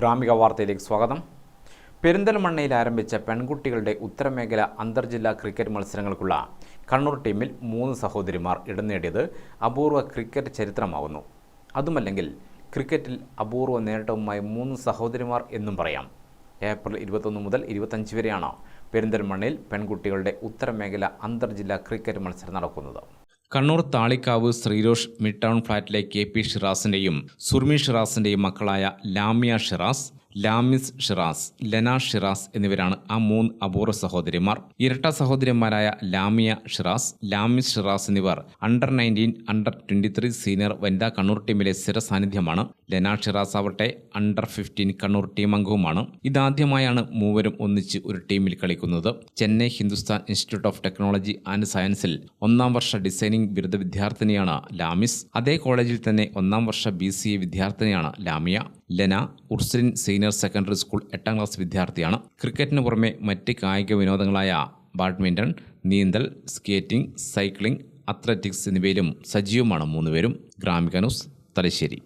ഗ്രാമിക വാർത്തയിലേക്ക് സ്വാഗതം. പെരിന്തൽമണ്ണയിൽ ആരംഭിച്ച പെൺകുട്ടികളുടെ ഉത്തരമേഖല അന്തർജില്ലാ ക്രിക്കറ്റ് മത്സരങ്ങൾക്കുള്ള കണ്ണൂർ ടീമിൽ 3 സഹോദരിമാർ ഇടം നേടിയത് അപൂർവ ക്രിക്കറ്റ് ചരിത്രമാവുന്നു. അതുമല്ലെങ്കിൽ ക്രിക്കറ്റിൽ അപൂർവ നേട്ടവുമായി 3 സഹോദരിമാർ എന്നും പറയാം. ഏപ്രിൽ 21 മുതൽ 25 വരെയാണ് പെരിന്തൽമണ്ണയിൽ പെൺകുട്ടികളുടെ ഉത്തരമേഖല അന്തർജില്ലാ ക്രിക്കറ്റ് മത്സരം നടക്കുന്നത്. കണ്ണൂർ താളിക്കാവ് ശ്രീരോഷ് മിഡ് ടൗൺ ഫ്ളാറ്റിലെ KP ഷിറാസിൻ്റെയും സുർമി ഷിറാസിൻ്റെയും മക്കളായ ലാമിയ Shiraz, Lami's Shiraz, Lena Shiraz എന്നിവരാണ് ആ 3 അപൂർവ സഹോദരിമാർ. ഇരട്ട സഹോദരിമാരായ ലാമിയ ഷിറാസ്, ലാമിസ് ഷിറാസ് എന്നിവർ അണ്ടർ 19, അണ്ടർ 23 സീനിയർ വനിതാ കണ്ണൂർ ടീമിലെ സ്ഥിര സാന്നിധ്യമാണ്. ലെന ഷിറാസ് ആവട്ടെ അണ്ടർ 15 കണ്ണൂർ ടീം അംഗവുമാണ്. ഇതാദ്യമായാണ് മൂവരും ഒന്നിച്ച് ഒരു ടീമിൽ കളിക്കുന്നത്. Chennai Hindustan institute of technology and സയൻസിൽ 1ാം വർഷ ഡിസൈനിംഗ് ബിരുദ വിദ്യാർത്ഥിനിയാണ് ലാമിസ്. അതേ കോളേജിൽ തന്നെ 1ാം വർഷ BCA വിദ്യാർത്ഥിനിയാണ് Lamiya. Lena Ursuline senior secondary school 8ാം ക്ലാസ് വിദ്യാർത്ഥിയാണ്. ക്രിക്കറ്റിന് പുറമെ മറ്റ് കായിക വിനോദങ്ങളായ ബാഡ്മിൻ്റൺ, നീന്തൽ, സ്കേറ്റിംഗ്, സൈക്ലിംഗ്, അത്ലറ്റിക്സ് എന്നിവയിലും സജീവമാണ് 3 പേരും. ഗ്രാമിക ന്യൂസ്, തലശ്ശേരി.